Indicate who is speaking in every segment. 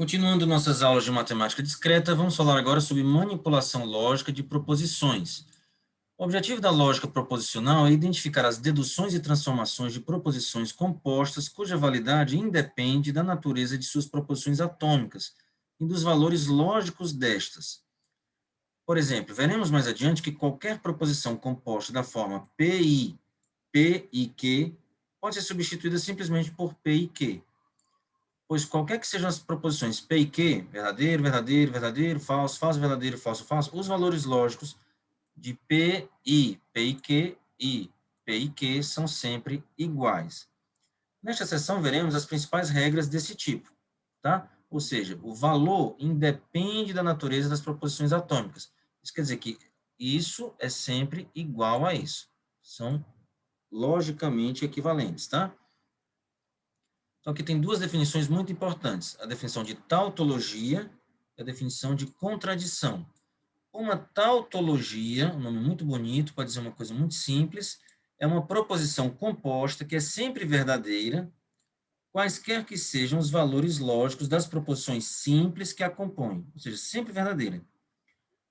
Speaker 1: Continuando nossas aulas de matemática discreta, vamos falar agora sobre manipulação lógica de proposições. O objetivo da lógica proposicional é identificar as deduções e transformações de proposições compostas cuja validade independe da natureza de suas proposições atômicas e dos valores lógicos destas. Por exemplo, veremos mais adiante que qualquer proposição composta da forma PI, P e Q pode ser substituída simplesmente por P e Q, pois qualquer que sejam as proposições P e Q, verdadeiro, verdadeiro, verdadeiro, falso, falso, verdadeiro, falso, falso, os valores lógicos de P e Q e P e Q são sempre iguais. Nesta seção, veremos as principais regras desse tipo, tá? Ou seja, o valor independe da natureza das proposições atômicas. Isso quer dizer que isso é sempre igual a isso. São logicamente equivalentes, tá? Então, aqui tem duas definições muito importantes. A definição de tautologia e a definição de contradição. Uma tautologia, um nome muito bonito, pode dizer uma coisa muito simples, é uma proposição composta que é sempre verdadeira, quaisquer que sejam os valores lógicos das proposições simples que a compõem, ou seja, sempre verdadeira.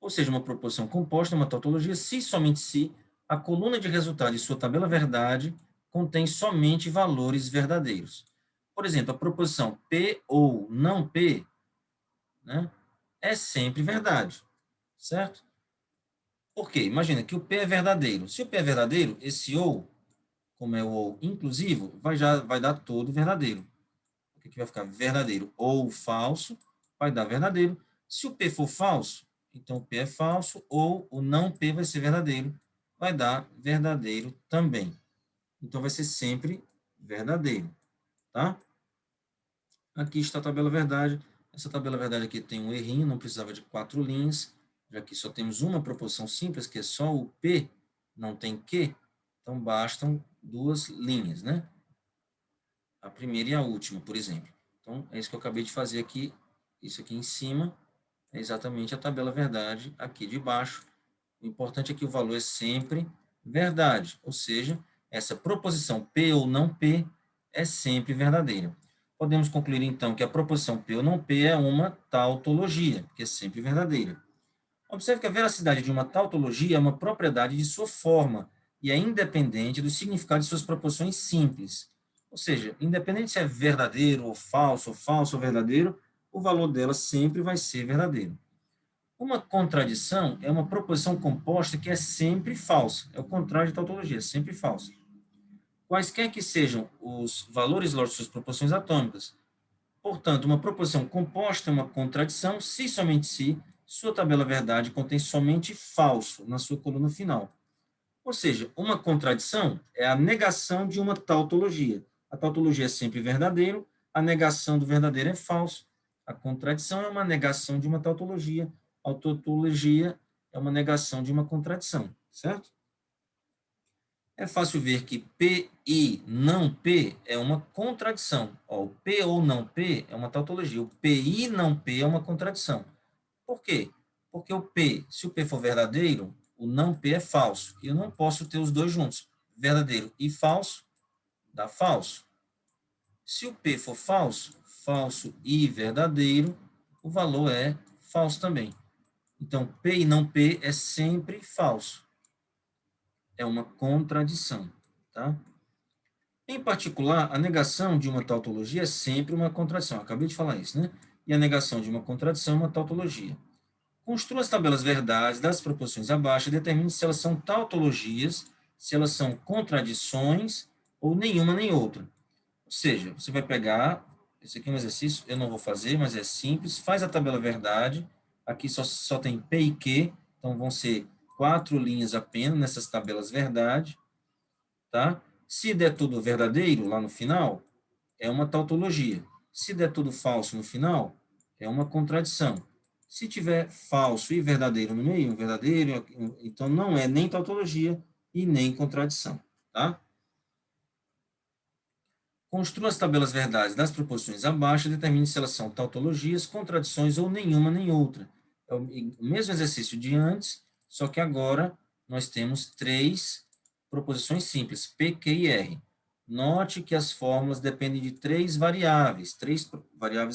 Speaker 1: Ou seja, uma proposição composta é uma tautologia se e somente se a coluna de resultado de sua tabela verdade contém somente valores verdadeiros. Por exemplo, a proposição P ou não P, né, é sempre verdade, certo? Por quê? Imagina que o P é verdadeiro. Se o P é verdadeiro, esse ou, como é o ou inclusivo, vai dar todo verdadeiro. O que vai ficar verdadeiro ou falso, vai dar verdadeiro. Se o P for falso, então o P é falso, ou o não P vai ser verdadeiro, vai dar verdadeiro também. Então vai ser sempre verdadeiro, tá? Aqui está a tabela verdade. Essa tabela verdade aqui tem um errinho, não precisava de 4 linhas, já que só temos uma proposição simples, que é só o P, não tem Q, então bastam 2 linhas, né? A primeira e a última, por exemplo. Então, é isso que eu acabei de fazer aqui. Isso aqui em cima é exatamente a tabela verdade aqui de baixo. O importante é que o valor é sempre verdade, ou seja, essa proposição P ou não P é sempre verdadeira. Podemos concluir, então, que a proposição P ou não P é uma tautologia, que é sempre verdadeira. Observe que a veracidade de uma tautologia é uma propriedade de sua forma e é independente do significado de suas proposições simples. Ou seja, independente se é verdadeiro ou falso ou verdadeiro, o valor dela sempre vai ser verdadeiro. Uma contradição é uma proposição composta que é sempre falsa. É o contrário de tautologia, é sempre falsa. Quaisquer que sejam os valores lógicos de suas proposições atômicas. Portanto, uma proposição composta é uma contradição se somente se sua tabela verdade contém somente falso na sua coluna final. Ou seja, uma contradição é a negação de uma tautologia. A tautologia é sempre verdadeiro, a negação do verdadeiro é falso. A contradição é uma negação de uma tautologia. A tautologia é uma negação de uma contradição, certo? É fácil ver que P e não P é uma contradição. Ó, o P ou não P é uma tautologia. O PI não P é uma contradição. Por quê? Porque o P, se o P for verdadeiro, o não P é falso. E eu não posso ter os dois juntos. Verdadeiro e falso dá falso. Se o P for falso, falso e verdadeiro, o valor é falso também. Então, P e não P é sempre falso. É uma contradição, tá? Em particular, a negação de uma tautologia é sempre uma contradição. Eu acabei de falar isso, né? E a negação de uma contradição é uma tautologia. Construa as tabelas verdades das proposições abaixo e determine se elas são tautologias, se elas são contradições ou nenhuma nem outra. Ou seja, você vai pegar, esse aqui é um exercício, eu não vou fazer, mas é simples, faz a tabela verdade, aqui só tem P e Q, então vão ser 4 linhas apenas nessas tabelas verdade, tá? Se der tudo verdadeiro lá no final, é uma tautologia. Se der tudo falso no final, é uma contradição. Se tiver falso e verdadeiro no meio, um verdadeiro, então não é nem tautologia e nem contradição, tá? Construa as tabelas verdades das proposições abaixo e determine se elas são tautologias, contradições ou nenhuma nem outra. É o mesmo exercício de antes, só que agora nós temos 3 proposições simples, P, Q e R. Note que as fórmulas dependem de três variáveis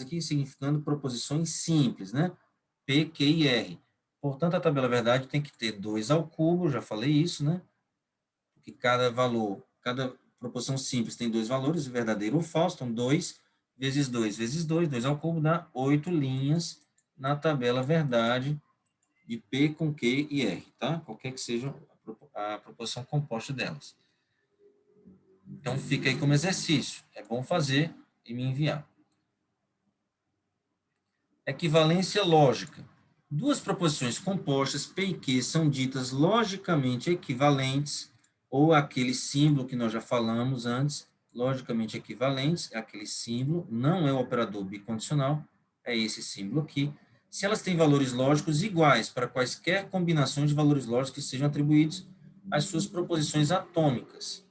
Speaker 1: aqui significando proposições simples, né? P, Q e R. Portanto, a tabela verdade tem que ter 2 ao cubo, já falei isso, né? Porque cada proposição simples tem 2 valores, verdadeiro ou falso, então 2 vezes 2 vezes 2, 2 ao cubo dá 8 linhas na tabela verdade de P com Q e R, tá? Qualquer que seja a proposição composta delas. Então, fica aí como exercício. É bom fazer e me enviar. Equivalência lógica. Duas proposições compostas, P e Q, são ditas logicamente equivalentes, ou aquele símbolo que nós já falamos antes, logicamente equivalentes, é aquele símbolo, não é o operador bicondicional, é esse símbolo aqui. Se elas têm valores lógicos iguais para quaisquer combinações de valores lógicos que sejam atribuídos às suas proposições atômicas.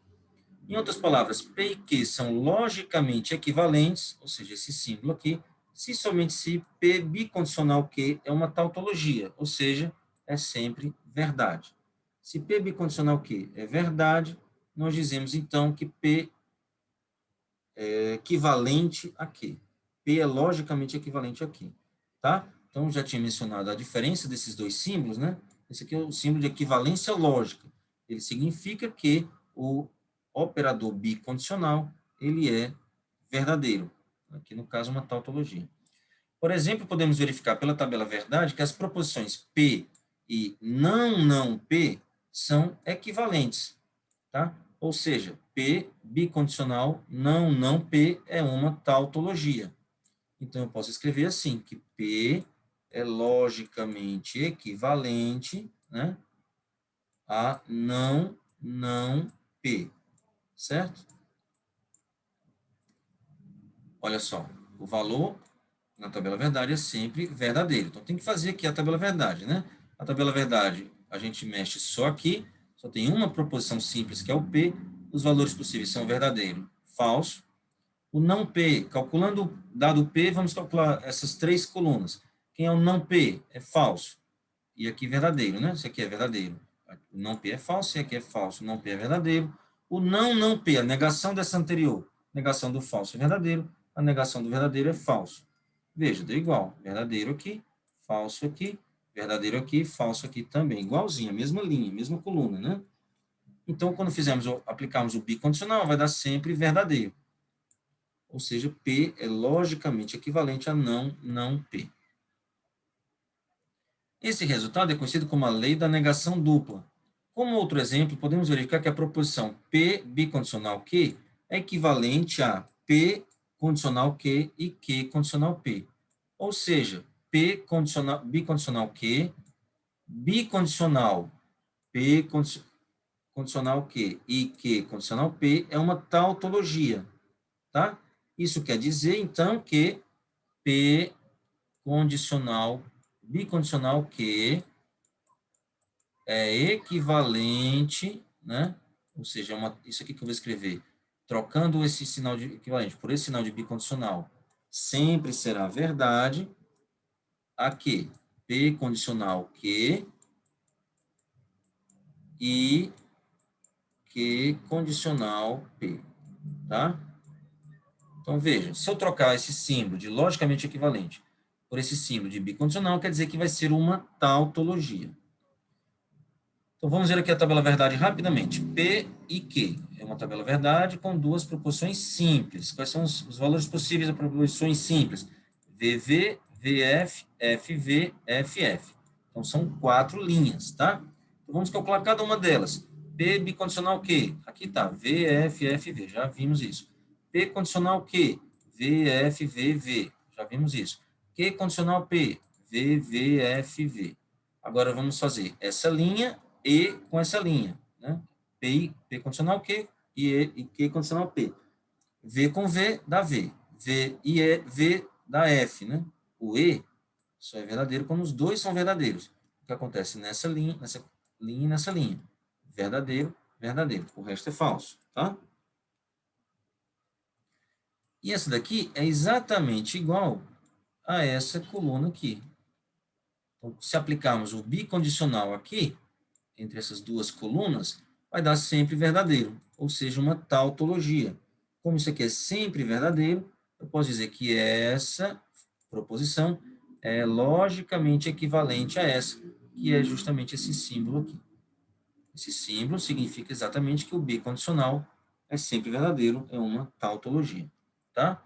Speaker 1: Em outras palavras, P e Q são logicamente equivalentes, ou seja, esse símbolo aqui, se somente se P bicondicional Q é uma tautologia, ou seja, é sempre verdade. Se P bicondicional Q é verdade, nós dizemos então que P é equivalente a Q. P é logicamente equivalente a Q, tá? Então, já tinha mencionado a diferença desses dois símbolos, né? Esse aqui é o símbolo de equivalência lógica. Ele significa que o operador bicondicional, ele é verdadeiro. Aqui, no caso, uma tautologia. Por exemplo, podemos verificar pela tabela verdade que as proposições P e não P são equivalentes, tá? Ou seja, P bicondicional não P é uma tautologia. Então, eu posso escrever assim, que P é logicamente equivalente, né, a não P, certo? Olha só, o valor na tabela verdade é sempre verdadeiro. Então, tem que fazer aqui a tabela verdade, né? A tabela verdade, a gente mexe só aqui, só tem uma proposição simples, que é o P. Os valores possíveis são verdadeiro, falso. O não P, calculando o dado P, vamos calcular essas três colunas. Quem é o não P? É falso. E aqui verdadeiro, né? Isso aqui é verdadeiro. O não P é falso, e aqui é falso. O não P é verdadeiro. O não P, a negação dessa anterior. Negação do falso é verdadeiro. A negação do verdadeiro é falso. Veja, deu igual. Verdadeiro aqui, falso aqui, verdadeiro aqui, falso aqui também. Igualzinho, a mesma linha, mesma coluna, né? Então, quando aplicarmos o bicondicional, vai dar sempre verdadeiro. Ou seja, P é logicamente equivalente a não P. Esse resultado é conhecido como a lei da negação dupla. Como outro exemplo, podemos verificar que a proposição P bicondicional Q é equivalente a P condicional Q e Q condicional P. Ou seja, P bicondicional Q, bicondicional P condicional Q e Q condicional P é uma tautologia, tá? Isso quer dizer, então, que P condicional, bicondicional Q é equivalente, né? Ou seja, isso aqui que eu vou escrever, trocando esse sinal de equivalente por esse sinal de bicondicional, sempre será verdade, a que P condicional Q e Q condicional P, tá? Então, veja, se eu trocar esse símbolo de logicamente equivalente por esse símbolo de bicondicional, quer dizer que vai ser uma tautologia. Então, vamos ver aqui a tabela verdade rapidamente. P e Q é uma tabela verdade com duas proposições simples. Quais são os valores possíveis de proposições simples? VV, VF, FV, FF. Então, são 4 linhas, tá? Então, vamos calcular cada uma delas. P bicondicional Q. Aqui está, VF, FV. Já vimos isso. P condicional Q. VF, VV. Já vimos isso. Q condicional P. VV, FV. Agora, vamos fazer essa linha e com essa linha, né? P condicional Q e Q condicional P. V com V dá V. V e V dá F, né? O E só é verdadeiro quando os dois são verdadeiros. O que acontece nessa linha e nessa linha? Verdadeiro, verdadeiro. O resto é falso, tá? E essa daqui é exatamente igual a essa coluna aqui. Então, se aplicarmos o bicondicional aqui, entre essas duas colunas, vai dar sempre verdadeiro. ou seja, uma tautologia. Como isso aqui é sempre verdadeiro, eu posso dizer que essa proposição é logicamente equivalente a essa, que é justamente esse símbolo aqui. Esse símbolo significa exatamente que o bicondicional é sempre verdadeiro, é uma tautologia, tá?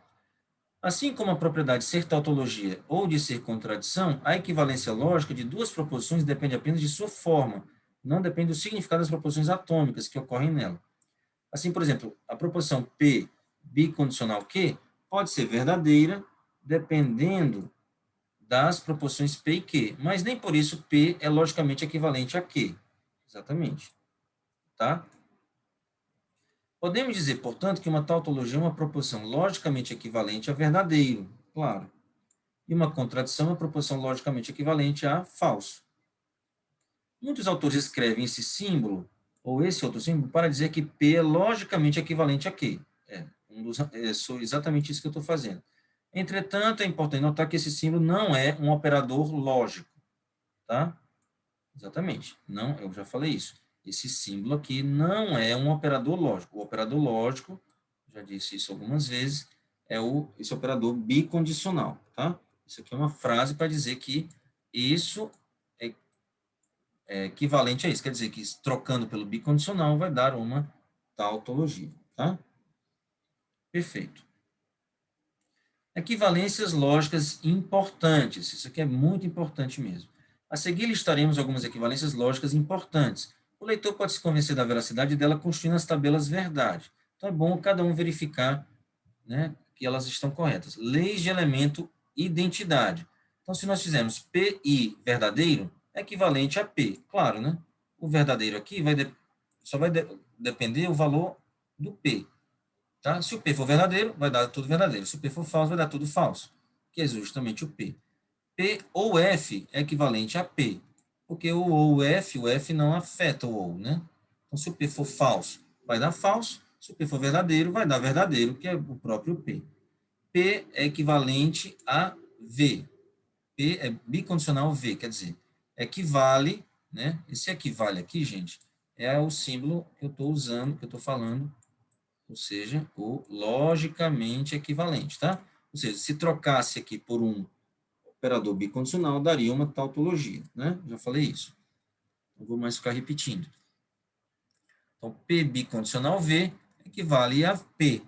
Speaker 1: Assim como a propriedade de ser tautologia ou de ser contradição, a equivalência lógica de duas proposições depende apenas de sua forma, não depende do significado das proposições atômicas que ocorrem nela. Assim, por exemplo, a proposição P bicondicional Q pode ser verdadeira dependendo das proposições P e Q, mas nem por isso P é logicamente equivalente a Q. Exatamente. Tá? Podemos dizer, portanto, que uma tautologia é uma proposição logicamente equivalente a verdadeiro, claro, e uma contradição é uma proposição logicamente equivalente a falso. Muitos autores escrevem esse símbolo, ou esse outro símbolo, para dizer que P é logicamente equivalente a Q. Sou exatamente isso que eu estou fazendo. Entretanto, é importante notar que esse símbolo não é um operador lógico, tá? Exatamente. Não, eu já falei isso. Esse símbolo aqui não é um operador lógico. O operador lógico, já disse isso algumas vezes, é esse operador bicondicional, tá? Isso aqui é uma frase para dizer que isso é equivalente a isso. Quer dizer que trocando pelo bicondicional vai dar uma tautologia, tá? Perfeito. Equivalências lógicas importantes. Isso aqui é muito importante mesmo. A seguir, listaremos algumas equivalências lógicas importantes. O leitor pode se convencer da veracidade dela construindo as tabelas verdade. Então, é bom cada um verificar, né, que elas estão corretas. Leis de elemento identidade. Então, se nós fizermos PI verdadeiro, é equivalente a P. Claro, né? O verdadeiro aqui só vai depender o valor do P. Tá? Se o P for verdadeiro, vai dar tudo verdadeiro. Se o P for falso, vai dar tudo falso, que é justamente o P. P ou F é equivalente a P, porque o F não afeta o ou, né? Então, se o P for falso, vai dar falso. Se o P for verdadeiro, vai dar verdadeiro, que é o próprio P. P é equivalente a V. P é bicondicional V, quer dizer, equivale, né? Esse equivale aqui, gente, é o símbolo que eu estou usando, que eu estou falando, ou seja, o logicamente equivalente, tá? Ou seja, se trocasse aqui por um operador bicondicional, daria uma tautologia, né? Já falei isso. Não vou mais ficar repetindo. Então, P bicondicional V equivale a P.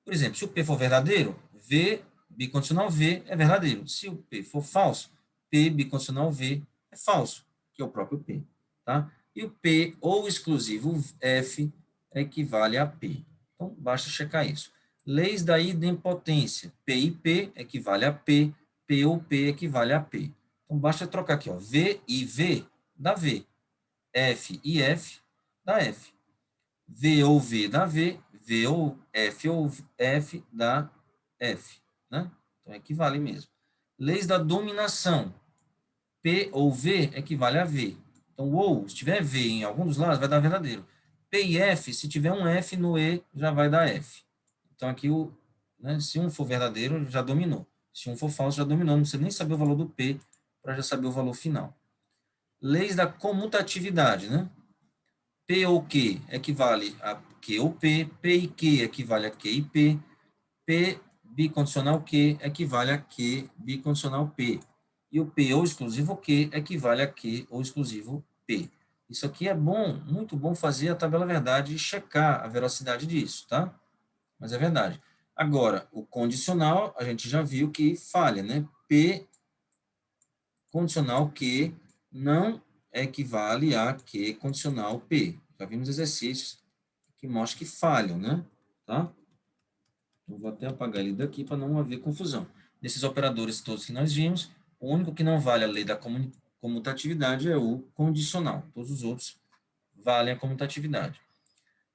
Speaker 1: Por exemplo, se o P for verdadeiro, V bicondicional V é verdadeiro. Se o P for falso, P bicondicional V é falso, que é o próprio P, tá? E o P ou exclusivo F equivale a P. Então, basta checar isso. Leis da idempotência. P e P equivale a P, P ou P equivale a P. Então, basta trocar aqui, ó, V e V dá V. F e F dá F. V ou V dá V, V ou F dá F, né? Então, equivale mesmo. Leis da dominação. P ou V equivale a V. Então, ou, se tiver V em algum dos lados, vai dar verdadeiro. P e F, se tiver um F no E, já vai dar F. Então, aqui, né, se um for verdadeiro, já dominou. Se um for falso, já dominou. Não precisa nem saber o valor do P para já saber o valor final. Leis da comutatividade, né? P ou Q equivale a Q ou P, P e Q equivale a Q e P, P bicondicional Q equivale a Q bicondicional P, e o P ou exclusivo Q equivale a Q ou exclusivo P. Isso aqui é bom, muito bom fazer a tabela verdade e checar a veracidade disso, tá? Mas é verdade. Agora, o condicional, a gente já viu que falha, né? P condicional Q não equivale a Q condicional P. Já vimos exercícios que mostram que falham, né? Tá? Eu vou até apagar ele daqui para não haver confusão. Desses operadores todos que nós vimos, o único que não vale a lei da comutatividade é o condicional. Todos os outros valem a comutatividade.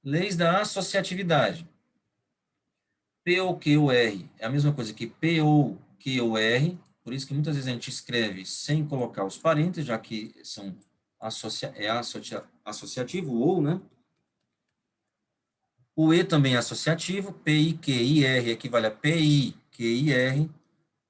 Speaker 1: Leis da associatividade. P ou Q ou R é a mesma coisa que P ou Q ou R, por isso que muitas vezes a gente escreve sem colocar os parênteses, já que são associativo ou, né? O E também é associativo, PI, Q e R equivale a PI, Q e R.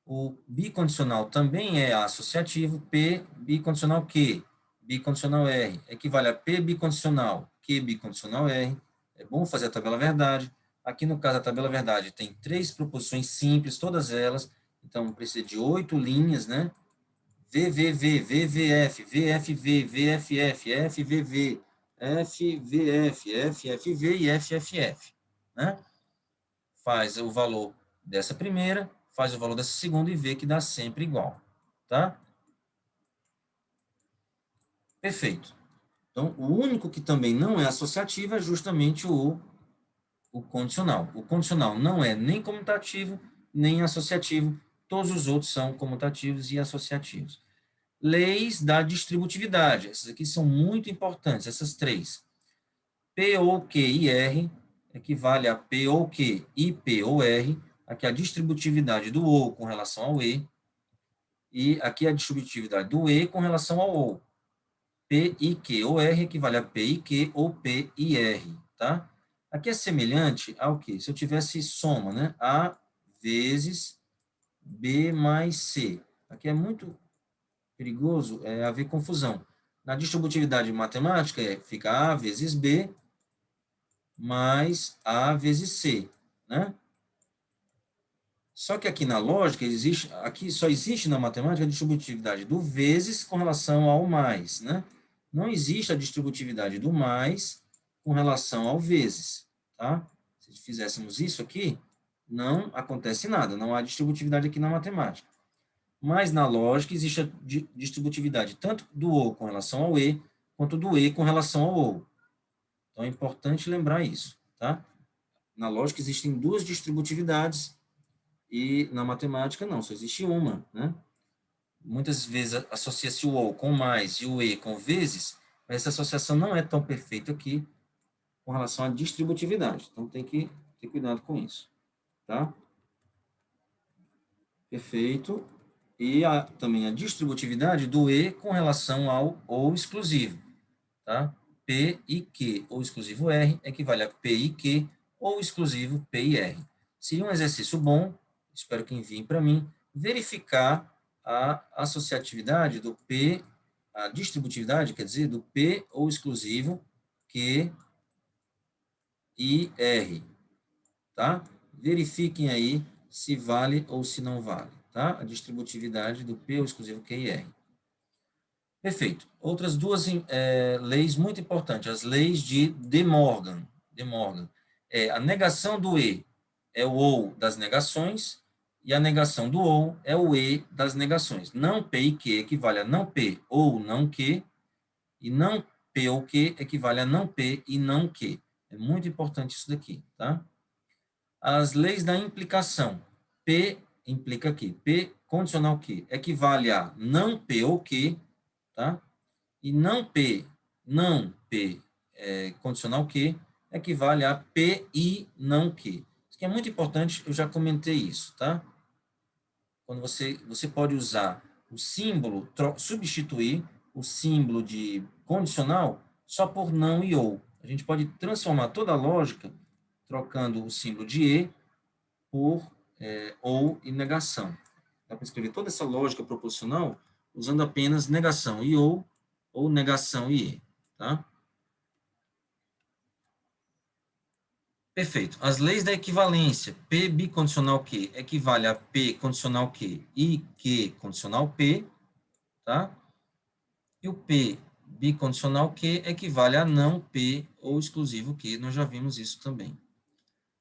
Speaker 1: O bicondicional também é associativo, P bicondicional Q, bicondicional R, equivale a P bicondicional, Q bicondicional R, é bom fazer a tabela verdade. Aqui, no caso, a tabela verdade tem 3 proposições simples, todas elas. Então, precisa de 8 linhas, né? VVV, VVF, VFV, VFF, FVV, FVF, FFV e FFF, né? Faz o valor dessa primeira, faz o valor dessa segunda e vê que dá sempre igual, tá? Perfeito. Então, o único que também não é associativo é justamente o condicional. O condicional não é nem comutativo, nem associativo. Todos os outros são comutativos e associativos. Leis da distributividade. Essas aqui são muito importantes, essas 3. P ou Q e R equivale a P ou Q e P ou R. Aqui a distributividade do ou com relação ao E. E aqui a distributividade do E com relação ao ou. P e Q ou R equivale a P e Q ou P e R, tá? Aqui é semelhante ao que? Se eu tivesse soma, né? A vezes B mais C. Aqui é muito perigoso haver confusão. Na distributividade matemática, fica A vezes B mais A vezes C, né? Só que aqui na lógica, aqui só existe na matemática a distributividade do vezes com relação ao mais, né? Não existe a distributividade do mais com relação ao vezes, tá? Se fizéssemos isso aqui, não acontece nada, não há distributividade aqui na matemática. Mas na lógica existe a distributividade tanto do ou com relação ao e, quanto do e com relação ao ou. Então é importante lembrar isso, tá? Na lógica existem 2 distributividades e na matemática não, só existe uma, né? Muitas vezes associa-se o ou com mais e o e com vezes, mas essa associação não é tão perfeita aqui com relação à distributividade. Então tem que ter cuidado com isso, tá? Perfeito. E também a distributividade do e com relação ao ou exclusivo, tá? P e Q ou exclusivo R equivale a P e Q ou exclusivo P e R. Seria um exercício bom, espero que enviem para mim, verificar a associatividade do P, a distributividade, quer dizer, do P ou exclusivo Q e R, tá? Verifiquem aí se vale ou se não vale, tá? A distributividade do P ou exclusivo Q e R. Perfeito. Outras 2 leis muito importantes, as leis de De Morgan. A negação do E é o ou das negações, e a negação do ou é o E das negações. Não P e Q equivale a não P ou não Q, e não P ou Q equivale a não P e não Q. É muito importante isso daqui, tá? As leis da implicação. P implica aqui. P condicional Q equivale a não P ou Q, tá? E não P condicional Q, equivale a P e não Q. Isso aqui é muito importante, eu já comentei isso, tá? Quando você pode usar o símbolo, substituir o símbolo de condicional só por não e ou. A gente pode transformar toda a lógica trocando o símbolo de e por ou e negação. Dá para escrever toda essa lógica proposicional usando apenas negação e ou negação e e, tá? Perfeito. As leis da equivalência, P bicondicional Q equivale a P condicional Q e Q condicional P, tá? E o P bicondicional Q equivale a não P ou exclusivo Q, nós já vimos isso também.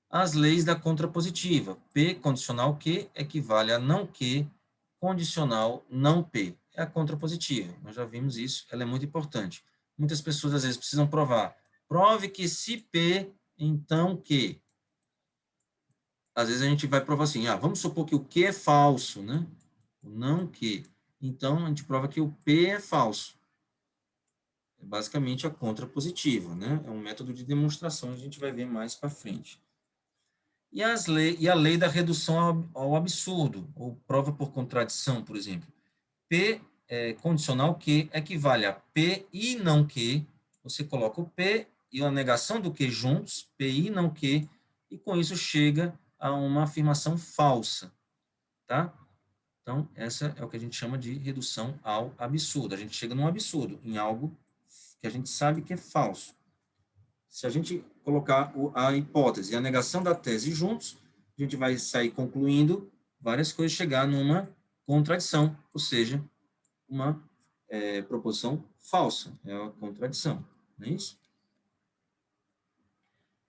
Speaker 1: As leis da contrapositiva, P condicional Q equivale a não Q condicional não P. É a contrapositiva, nós já vimos isso, ela é muito importante. Muitas pessoas às vezes precisam provar. Prove que se P, então Q. Às vezes a gente vai provar assim, vamos supor que o Q é falso, né? O não Q. Então a gente prova que o P é falso. É basicamente a contrapositiva, né? É um método de demonstração, a gente vai ver mais para frente. E a lei da redução ao absurdo, ou prova por contradição, por exemplo. P condicional Q equivale a P e não Q. Você coloca o P e a negação do Q juntos, P e não Q, e com isso chega a uma afirmação falsa, tá? Então, essa é o que a gente chama de redução ao absurdo. A gente chega num absurdo, em algo que a gente sabe que é falso. Se a gente colocar a hipótese e a negação da tese juntos, a gente vai sair concluindo várias coisas, chegar numa contradição, ou seja, uma proposição falsa, é uma contradição, não é isso?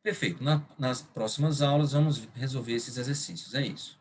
Speaker 1: Perfeito. Nas próximas aulas, vamos resolver esses exercícios, é isso.